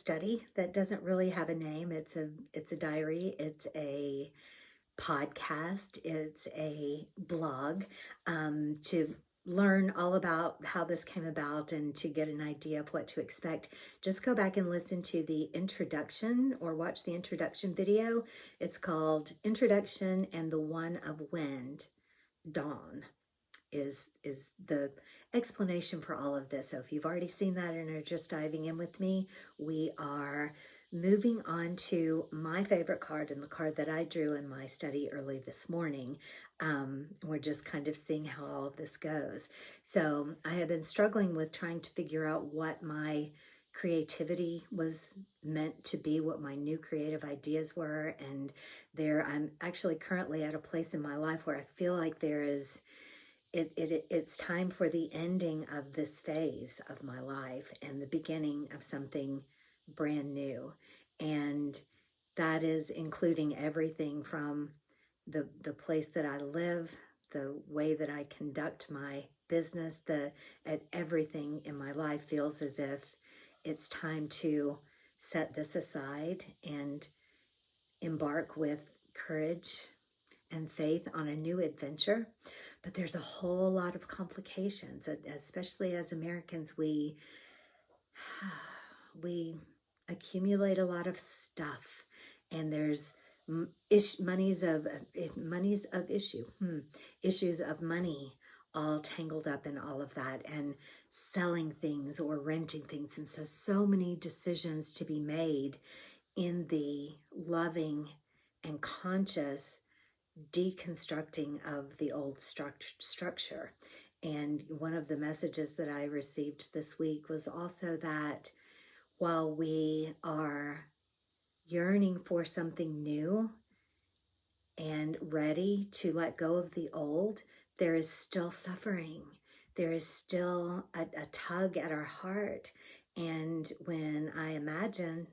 study that doesn't really have a name. It's a diary. It's a podcast. It's a blog to learn all about how this came about and to get an idea of what to expect. Just go back and listen to the introduction or watch the introduction video. It's called Introduction and the One of Wind, Dawn is the explanation for all of this. So if you've already seen that and are just diving in with me, we are moving on to my favorite card and the card that I drew in my study early this morning. We're just kind of seeing how all of this goes. So I have been struggling with trying to figure out what my creativity was meant to be, what my new creative ideas were. And I'm actually currently at a place in my life where I feel like there is it's time for the ending of this phase of my life and the beginning of something brand new. And that is including everything from the place that I live, the way that I conduct my business, everything in my life feels as if it's time to set this aside and embark with courage and faith on a new adventure. But there's a whole lot of complications, especially as Americans. We accumulate a lot of stuff, and there's issues of money all tangled up in all of that, and selling things or renting things. And so many decisions to be made in the loving and conscious deconstructing of the old structure. And one of the messages that I received this week was also that while we are yearning for something new and ready to let go of the old, there is still suffering. There is still a tug at our heart. And when I imagine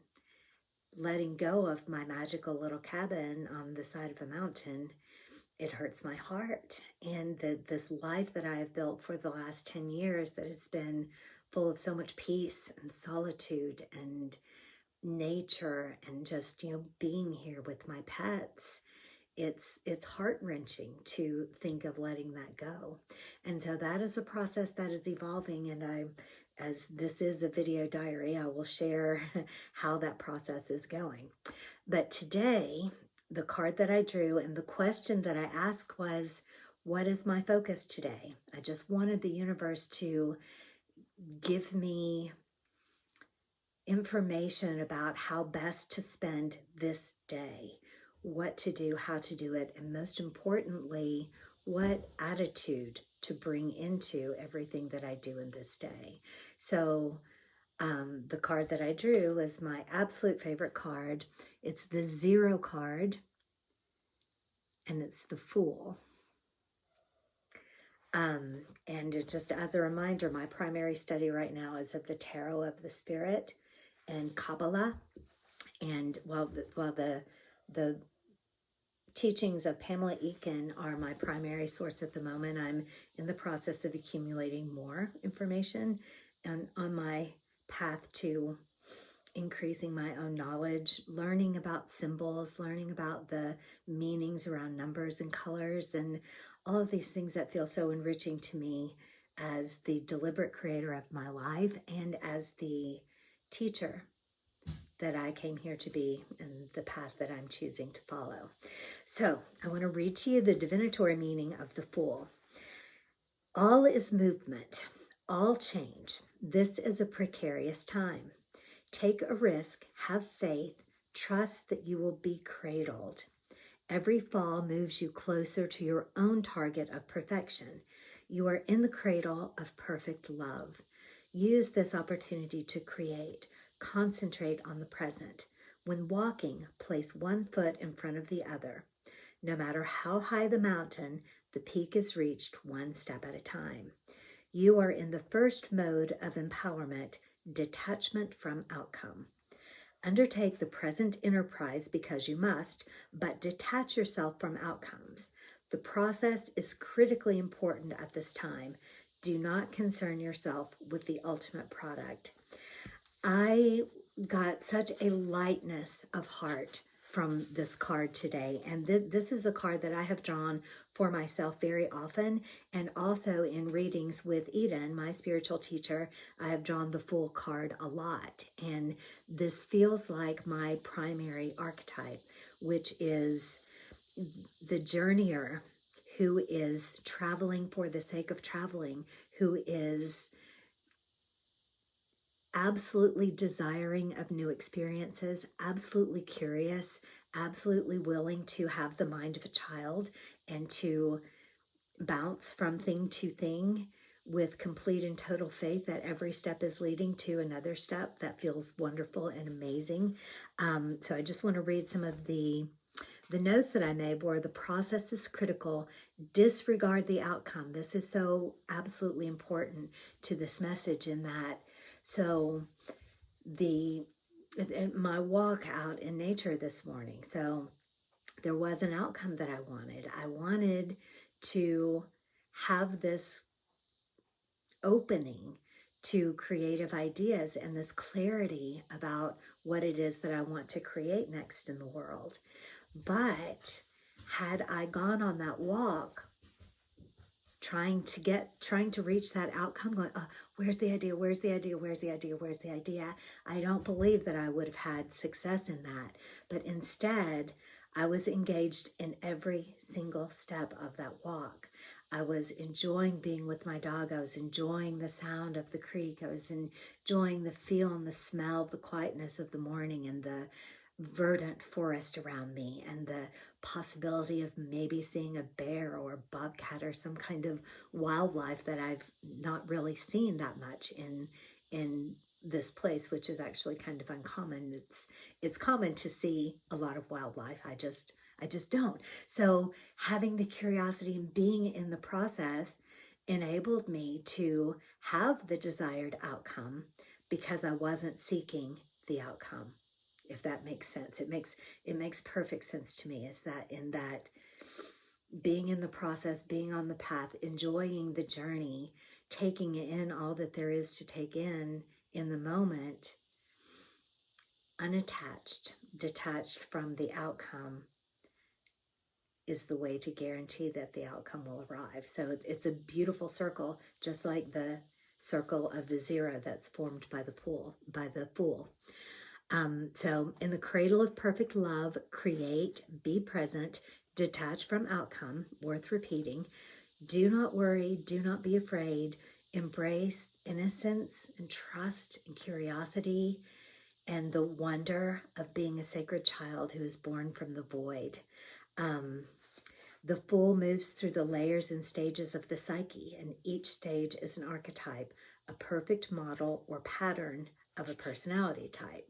letting go of my magical little cabin on the side of a mountain, it hurts my heart. And this life that I have built for the last 10 years that has been full of so much peace and solitude and nature and just, being here with my pets, it's heart-wrenching to think of letting that go. And so that is a process that is evolving, and as this is a video diary, I will share how that process is going. But today, the card that I drew and the question that I asked was, what is my focus today? I just wanted the universe to give me information about how best to spend this day, what to do, how to do it, and most importantly, what attitude to bring into everything that I do in this day. So the card that I drew is my absolute favorite card. It's the 0 card, and it's the Fool. And just as a reminder, my primary study right now is of the Tarot of the Spirit and Kabbalah. And while the teachings of Pamela Eakin are my primary source at the moment, I'm in the process of accumulating more information and on my path to increasing my own knowledge, learning about symbols, learning about the meanings around numbers and colors, and all of these things that feel so enriching to me as the deliberate creator of my life and as the teacher that I came here to be and the path that I'm choosing to follow. So I want to read to you the divinatory meaning of the Fool. All is movement, all change. This is a precarious time. Take a risk, have faith, trust that you will be cradled. Every fall moves you closer to your own target of perfection. You are in the cradle of perfect love. Use this opportunity to create. Concentrate on the present. When walking, place one foot in front of the other. No matter how high the mountain, the peak is reached one step at a time. You are in the first mode of empowerment, detachment from outcome. Undertake the present enterprise because you must, but detach yourself from outcomes. The process is critically important at this time. Do not concern yourself with the ultimate product. I got such a lightness of heart from this card today. And this is a card that I have drawn for myself very often, and also in readings with Eden, my spiritual teacher. I have drawn the Fool card a lot, and this feels like my primary archetype, which is the journeyer who is traveling for the sake of traveling, who is absolutely desiring of new experiences, absolutely curious, absolutely willing to have the mind of a child and to bounce from thing to thing with complete and total faith that every step is leading to another step that feels wonderful and amazing. So I just want to read some of the notes that I made were: the process is critical, disregard the outcome. This is so absolutely important to this message in that. So my walk out in nature this morning, so there was an outcome that I wanted. I wanted to have this opening to creative ideas and this clarity about what it is that I want to create next in the world. But had I gone on that walk trying to reach that outcome, going, oh, where's the idea, where's the idea, where's the idea, where's the idea, I don't believe that I would have had success in that. But instead, I was engaged in every single step of that walk. I was enjoying being with my dog. I was enjoying the sound of the creek. I was enjoying the feel and the smell, the quietness of the morning, and the verdant forest around me, and the possibility of maybe seeing a bear or a bobcat or some kind of wildlife that I've not really seen that much in this place, which is actually kind of uncommon. It's common to see a lot of wildlife. I just don't. So having the curiosity and being in the process enabled me to have the desired outcome because I wasn't seeking the outcome. If that makes sense. It makes perfect sense to me, is that in that being in the process, being on the path, enjoying the journey, taking in all that there is to take in the moment, unattached, detached from the outcome, is the way to guarantee that the outcome will arrive. So it's a beautiful circle, just like the circle of the zero that's formed by the Fool. So in the cradle of perfect love, create, be present, detach from outcome, worth repeating. Do not worry, do not be afraid. Embrace innocence and trust and curiosity and the wonder of being a sacred child who is born from the void. The Fool moves through the layers and stages of the psyche, and each stage is an archetype, a perfect model or pattern of a personality type.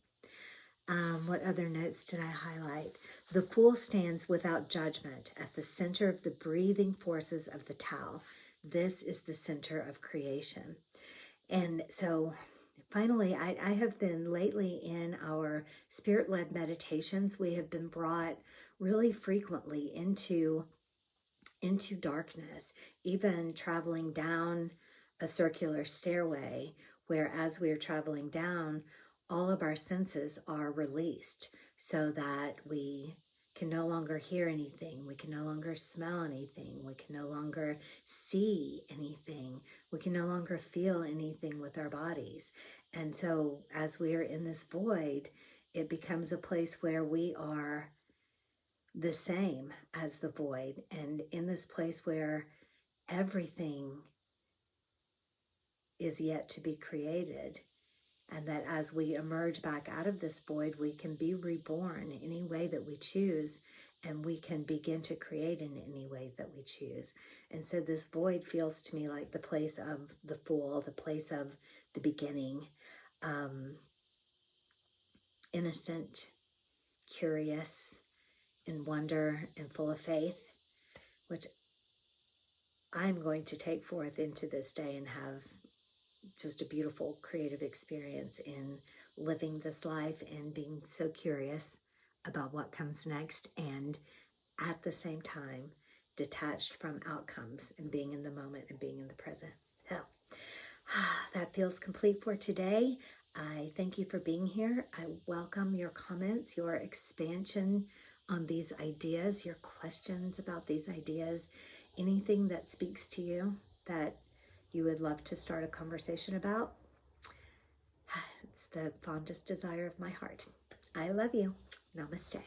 What other notes did I highlight? The Fool stands without judgment at the center of the breathing forces of the Tao. This is the center of creation. And so finally, I have been lately in our spirit-led meditations, we have been brought really frequently into darkness, even traveling down a circular stairway where, as we are traveling down, all of our senses are released so that we can no longer hear anything, we can no longer smell anything, we can no longer see anything, we can no longer feel anything with our bodies. And so as we are in this void, it becomes a place where we are the same as the void, and in this place where everything is yet to be created, and that as we emerge back out of this void, we can be reborn any way that we choose, and we can begin to create in any way that we choose. And so this void feels to me like the place of the Fool, the place of the beginning, innocent, curious, in wonder, and full of faith, which I'm going to take forth into this day and have just a beautiful creative experience in living this life and being so curious about what comes next, and at the same time detached from outcomes and being in the moment and being in the present. So that feels complete for today. I thank you for being here. I welcome your comments, your expansion on these ideas, your questions about these ideas, anything that speaks to you that you would love to start a conversation about. It's the fondest desire of my heart. I love you. Namaste.